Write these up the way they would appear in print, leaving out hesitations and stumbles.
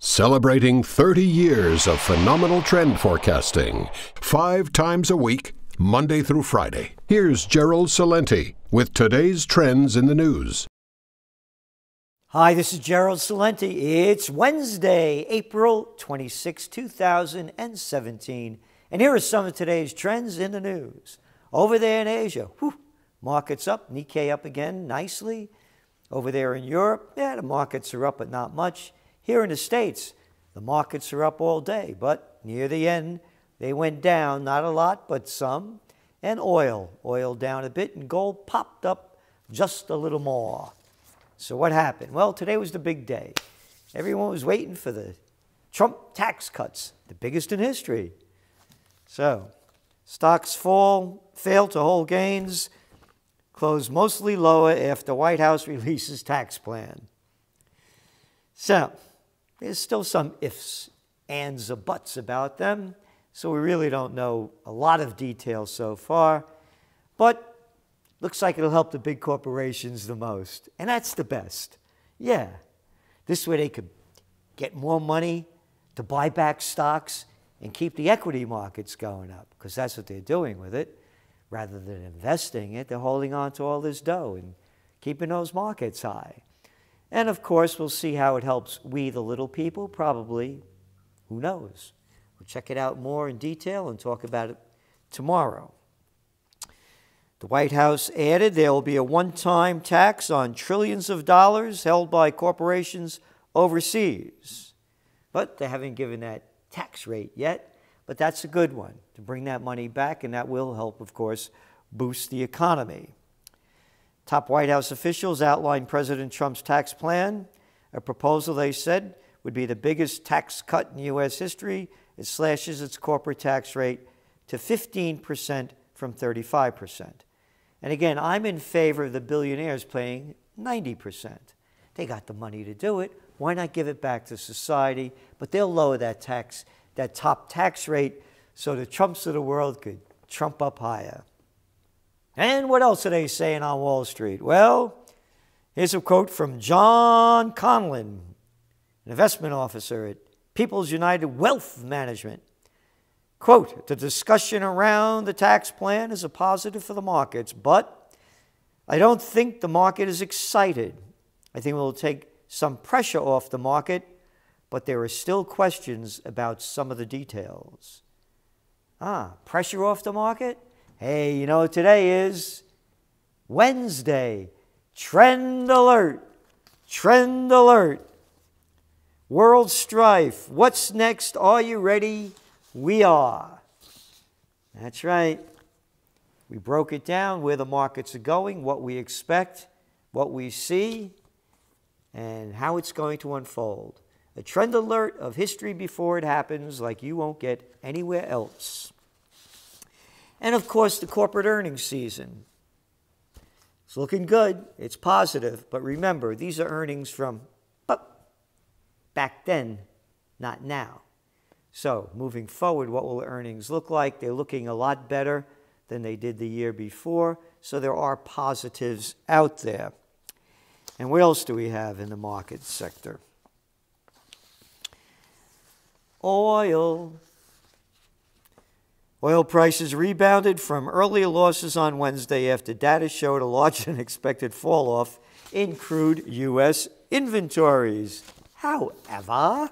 Celebrating 30 years of phenomenal trend forecasting, 5 times a week, Monday through Friday. Here's Gerald Celente with today's trends in the news. Hi, this is Gerald Celente. It's Wednesday, April 26, 2017. And here are some of today's trends in the news. Over there in Asia, markets up, Nikkei up again nicely. Over there in Europe, the markets are up, but not much. Here in the States, the markets are up all day, but near the end, they went down, not a lot, but some. And oil down a bit, and gold popped up just a little more. So what happened? Well, today was the big day. Everyone was waiting for the Trump tax cuts, the biggest in history. So stocks fail to hold gains, close mostly lower after White House releases tax plan. So there's still some ifs, ands, or buts about them, so we really don't know a lot of detail so far, but looks like it'll help the big corporations the most, and that's the best. Yeah, this way they could get more money to buy back stocks and keep the equity markets going up, because that's what they're doing with it. Rather than investing it, they're holding on to all this dough and keeping those markets high. And of course, we'll see how it helps we, the little people, probably. Who knows? We'll check it out more in detail and talk about it tomorrow. The White House added there will be a one-time tax on trillions of dollars held by corporations overseas. But they haven't given that tax rate yet, but that's a good one to bring that money back, and that will help, of course, boost the economy. Top White House officials outlined President Trump's tax plan, a proposal they said would be the biggest tax cut in U.S. history. It slashes its corporate tax rate to 15% from 35%. And again, I'm in favor of the billionaires paying 90%. They got the money to do it. Why not give it back to society? But they'll lower that top tax rate, so the Trumps of the world could trump up higher. And what else are they saying on Wall Street? Well, here's a quote from John Conlon, an investment officer at People's United Wealth Management. Quote, the discussion around the tax plan is a positive for the markets, but I don't think the market is excited. I think it will take some pressure off the market, but there are still questions about some of the details. Pressure off the market? Hey, you know what today is? Wednesday. Trend alert. Trend alert. World strife. What's next? Are you ready? We are. That's right. We broke it down where the markets are going, what we expect, what we see, and how it's going to unfold. A trend alert of history before it happens, like you won't get anywhere else. And of course, the corporate earnings season. It's looking good. It's positive. But remember, these are earnings from back then, not now. So moving forward, what will earnings look like? They're looking a lot better than they did the year before. So there are positives out there. And what else do we have in the market sector? Oil. Oil prices rebounded from earlier losses on Wednesday after data showed a larger than expected fall-off in crude U.S. inventories. However,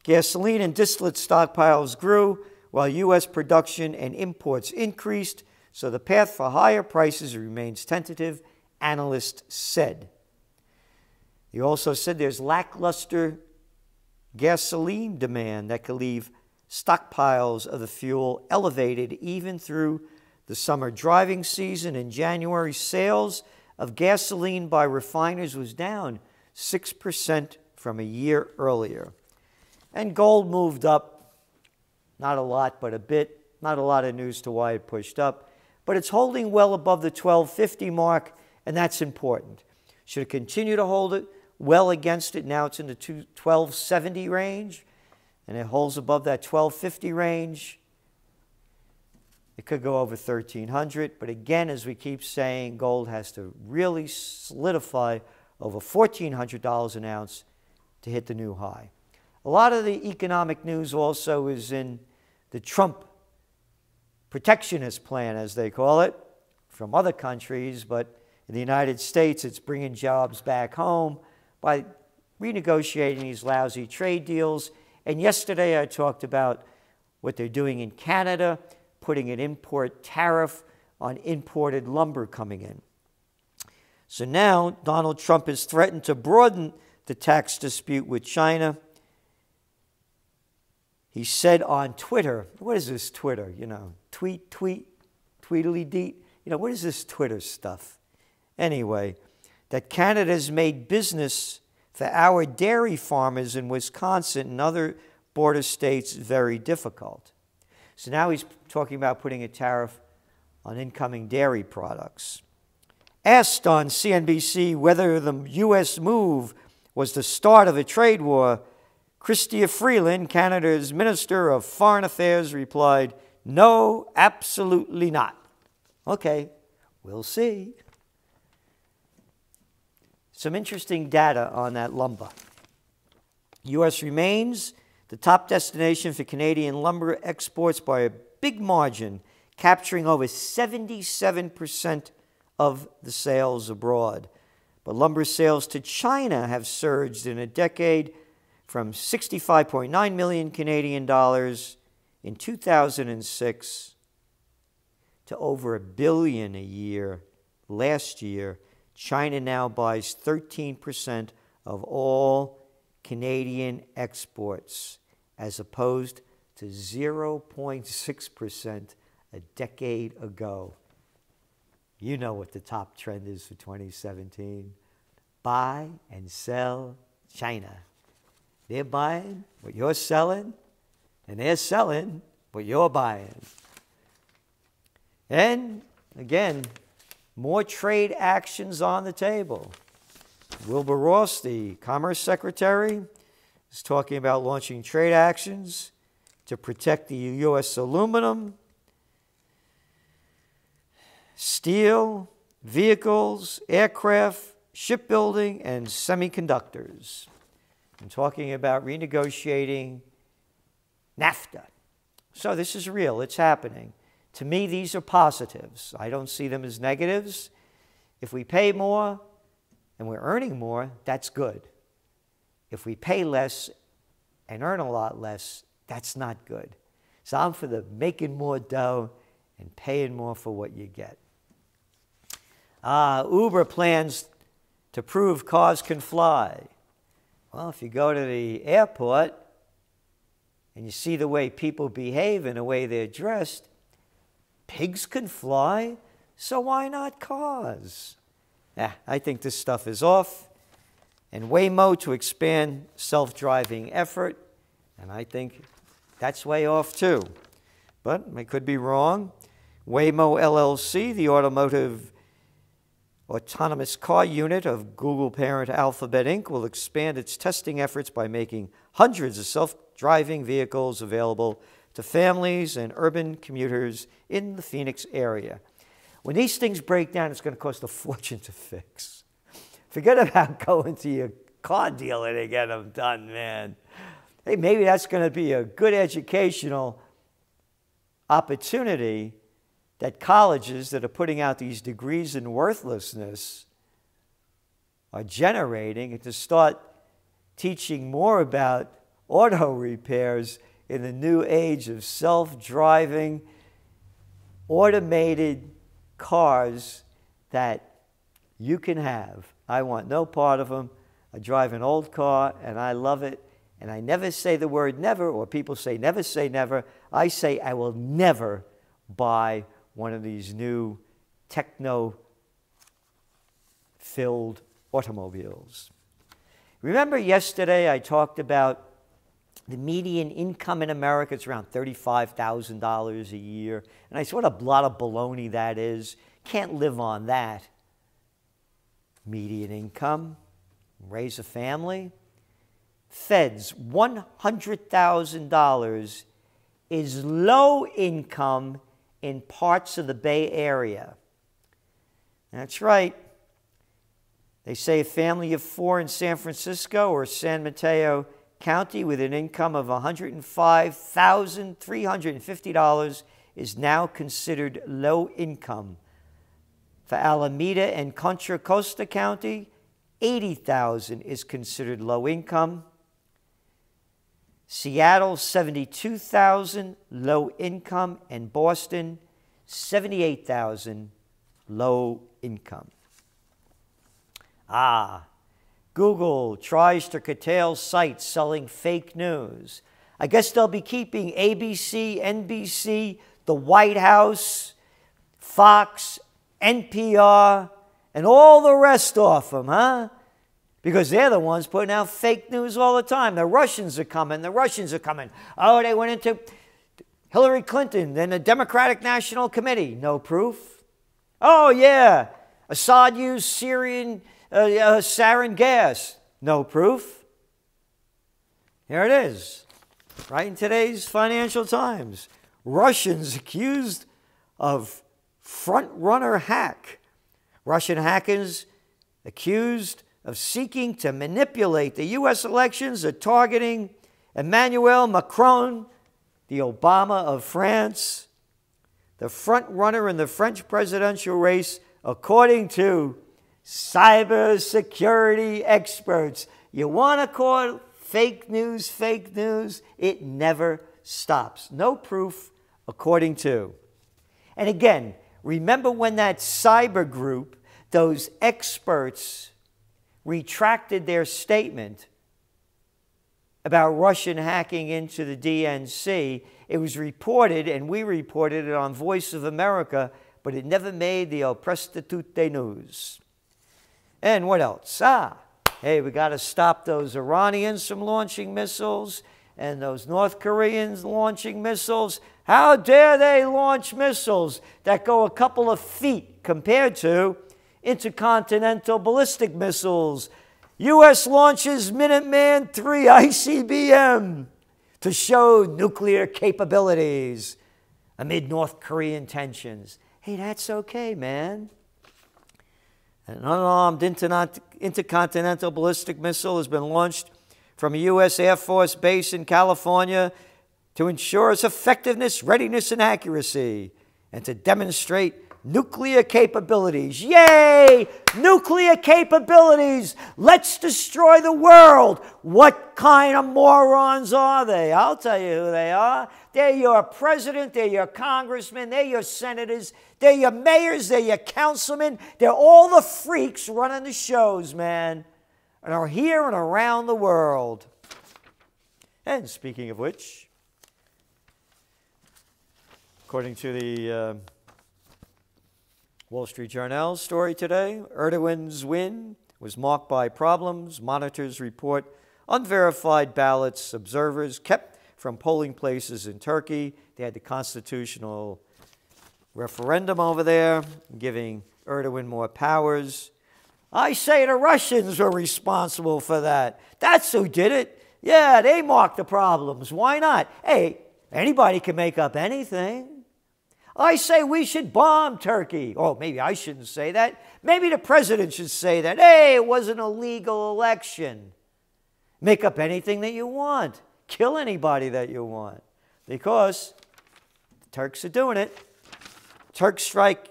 gasoline and distillate stockpiles grew while U.S. production and imports increased, so the path for higher prices remains tentative, analysts said. He also said there's lackluster gasoline demand that could leave stockpiles of the fuel elevated even through the summer driving season. In January, sales of gasoline by refiners was down 6% from a year earlier. And gold moved up, not a lot, but a bit. Not a lot of news to why it pushed up. But it's holding well above the 1250 mark, and that's important. Should it continue to hold it well against it? Now it's in the 1270 range, and it holds above that 1250 range. It could go over 1,300, but again, as we keep saying, gold has to really solidify over $1,400 an ounce to hit the new high. A lot of the economic news also is in the Trump protectionist plan, as they call it, from other countries, but in the United States, it's bringing jobs back home by renegotiating these lousy trade deals. And yesterday I talked about what they're doing in Canada, putting an import tariff on imported lumber coming in. So now Donald Trump has threatened to broaden the tax dispute with China. He said on Twitter, what is this Twitter? You know, tweet, tweedly deet. You know, what is this Twitter stuff? Anyway, that Canada has made business for our dairy farmers in Wisconsin and other border states very difficult. So now he's talking about putting a tariff on incoming dairy products. Asked on CNBC whether the U.S. move was the start of a trade war, Chrystia Freeland, Canada's Minister of Foreign Affairs, replied, "No, absolutely not." Okay, we'll see. Some interesting data on that lumber. U.S. remains the top destination for Canadian lumber exports by a big margin, capturing over 77% of the sales abroad. But lumber sales to China have surged in a decade from 65.9 million Canadian dollars in 2006 to over $1 billion a year last year. China now buys 13% of all Canadian exports, as opposed to 0.6% a decade ago. You know what the top trend is for 2017. Buy and sell China. They're buying what you're selling, and they're selling what you're buying. And again, more trade actions on the table. Wilbur Ross, the Commerce Secretary, is talking about launching trade actions to protect the U.S. aluminum, steel, vehicles, aircraft, shipbuilding, and semiconductors. I'm talking about renegotiating NAFTA. So this is real. It's happening. To me, these are positives. I don't see them as negatives. If we pay more and we're earning more, that's good. If we pay less and earn a lot less, that's not good. So I'm for the making more dough and paying more for what you get. Uber plans to prove cars can fly. Well, if you go to the airport and you see the way people behave and the way they're dressed, pigs can fly, so why not cars? I think this stuff is off. And Waymo to expand self-driving effort, and I think that's way off too. But I could be wrong. Waymo LLC, the automotive autonomous car unit of Google parent Alphabet Inc., will expand its testing efforts by making hundreds of self-driving vehicles available to families and urban commuters in the Phoenix area. When these things break down, it's going to cost a fortune to fix. Forget about going to your car dealer to get them done, man. Hey, maybe that's going to be a good educational opportunity that colleges that are putting out these degrees in worthlessness are generating, and to start teaching more about auto repairs in the new age of self-driving, automated cars that you can have. I want no part of them. I drive an old car, and I love it. And I never say the word never, or people say never. I say I will never buy one of these new techno-filled automobiles. Remember yesterday I talked about the median income in America. It's around $35,000 a year. And I said, what a lot of baloney that is. Can't live on that. Median income, raise a family. Feds, $100,000 is low income in parts of the Bay Area. That's right. They say a family of 4 in San Francisco or San Mateo County with an income of $105,350 is now considered low income. For Alameda and Contra Costa County, $80,000 is considered low income. Seattle, $72,000 low income, and Boston, $78,000 low income. Google tries to curtail sites selling fake news. I guess they'll be keeping ABC, NBC, the White House, Fox, NPR, and all the rest off them, huh? Because they're the ones putting out fake news all the time. The Russians are coming. The Russians are coming. Oh, they went into Hillary Clinton, then the Democratic National Committee. No proof. Oh, yeah. Assad used Syrian sarin gas. No proof. Here it is, right in today's Financial Times. Russians accused of front-runner hack. Russian hackers accused of seeking to manipulate the U.S. elections are targeting Emmanuel Macron, the Obama of France, the front-runner in the French presidential race, according to cybersecurity experts. You want to call fake news, it never stops. No proof, according to. And again, remember when that cyber group, those experts, retracted their statement about Russian hacking into the DNC. It was reported, and we reported it on Voice of America, but it never made the El Prestatute news. And what else? Hey, we got to stop those Iranians from launching missiles and those North Koreans launching missiles. How dare they launch missiles that go a couple of feet compared to intercontinental ballistic missiles? U.S. launches Minuteman III ICBM to show nuclear capabilities amid North Korean tensions. Hey, that's okay, man. An unarmed intercontinental ballistic missile has been launched from a U.S. Air Force base in California to ensure its effectiveness, readiness, and accuracy, and to demonstrate nuclear capabilities. Yay! Nuclear capabilities! Let's destroy the world! What kind of morons are they? I'll tell you who they are. They're your president, they're your congressmen, they're your senators, they're your mayors, they're your councilmen. They're all the freaks running the shows, man, and are here and around the world. And speaking of which, according to the Wall Street Journal story today, Erdogan's win was marked by problems. Monitors report unverified ballots. Observers kept from polling places in Turkey. They had the constitutional referendum over there, giving Erdogan more powers. I say the Russians were responsible for that. That's who did it. Yeah, they marked the problems. Why not? Hey, anybody can make up anything. I say we should bomb Turkey. Oh, maybe I shouldn't say that. Maybe the president should say that. Hey, it was an illegal election. Make up anything that you want. Kill anybody that you want. Because the Turks are doing it. Turk strike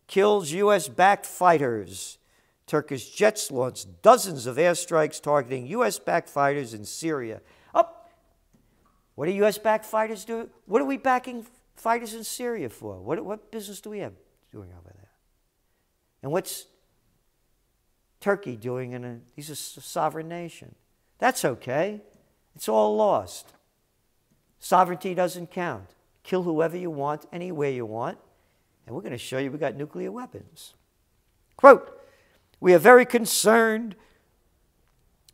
kills U.S.-backed fighters. Turkish jets launched dozens of airstrikes targeting U.S.-backed fighters in Syria. Oh, what do U.S.-backed fighters do? What are we backing fighters in Syria for? What business do we have doing over there? And what's Turkey doing? He's a sovereign nation. That's okay. It's all lost. Sovereignty doesn't count. Kill whoever you want, anywhere you want. And we're going to show you we got nuclear weapons. Quote, we are very concerned,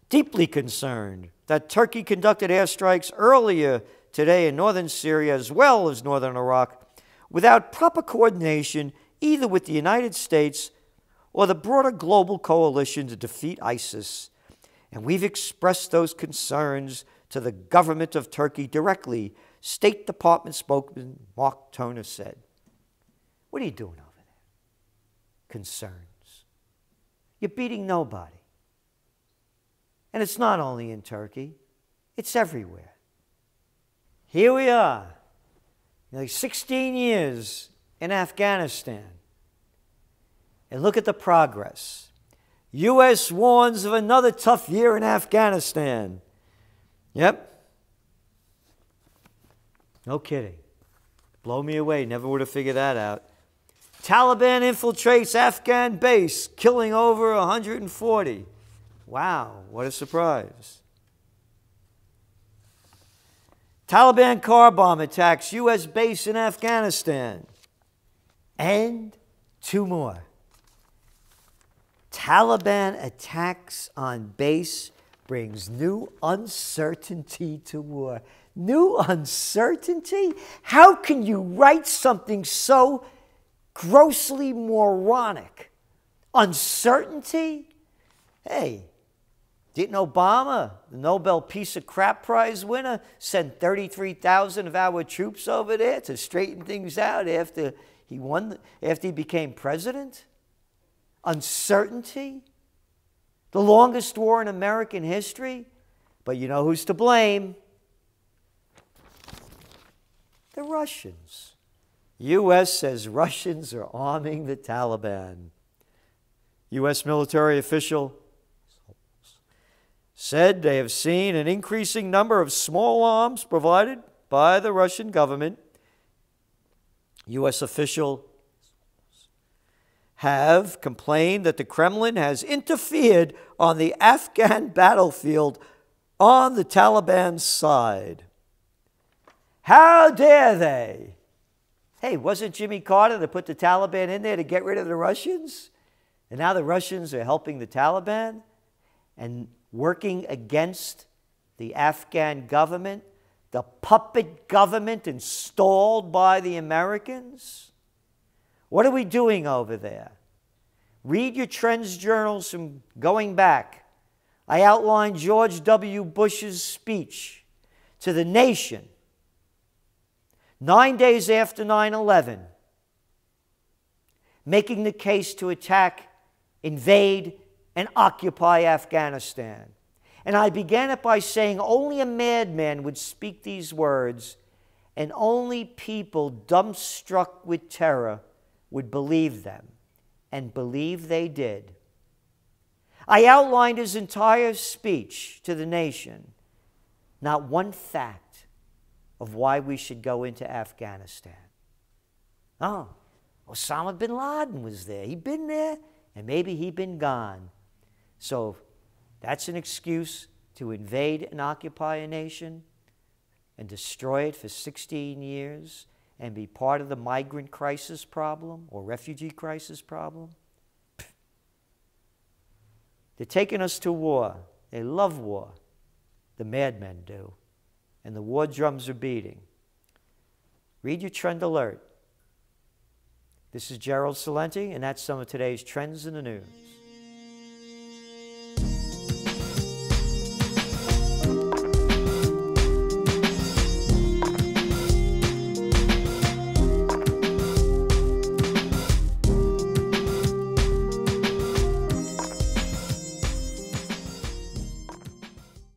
deeply concerned, that Turkey conducted airstrikes earlier today in northern Syria as well as northern Iraq without proper coordination either with the United States or the broader global coalition to defeat ISIS. And we've expressed those concerns to the government of Turkey directly, State Department spokesman Mark Toner said. What are you doing over there? Concerns. You're beating nobody. And it's not only in Turkey, it's everywhere. Here we are, like 16 years in Afghanistan. And look at the progress. U.S. warns of another tough year in Afghanistan. Yep. No kidding. Blow me away. Never would have figured that out. Taliban infiltrates Afghan base, killing over 140. Wow, what a surprise. Taliban car bomb attacks U.S. base in Afghanistan. And two more. Taliban attacks on base brings new uncertainty to war. New uncertainty? How can you write something so grossly moronic? Uncertainty? Hey, didn't Obama, the Nobel Peace of Crap Prize winner, send 33,000 of our troops over there to straighten things out after he became president? Uncertainty? The longest war in American history? But you know who's to blame? The Russians. U.S. says Russians are arming the Taliban. U.S. military official said they have seen an increasing number of small arms provided by the Russian government. U.S. officials have complained that the Kremlin has interfered on the Afghan battlefield on the Taliban's side. How dare they? Hey, wasn't Jimmy Carter that put the Taliban in there to get rid of the Russians? And now the Russians are helping the Taliban and working against the Afghan government, the puppet government installed by the Americans? What are we doing over there? Read your Trends journals from going back. I outlined George W. Bush's speech to the nation 9 days after 9/11, making the case to attack, invade, and occupy Afghanistan. And I began it by saying only a madman would speak these words, and only people dumbstruck with terror would believe them, and believe they did. I outlined his entire speech to the nation, not one fact of why we should go into Afghanistan. Oh, Osama bin Laden was there. He'd been there, and maybe he'd been gone. So that's an excuse to invade and occupy a nation and destroy it for 16 years and be part of the migrant crisis problem or refugee crisis problem? They're taking us to war. They love war. The madmen do. And the war drums are beating. Read your Trend Alert. This is Gerald Celente, and that's some of today's trends in the news.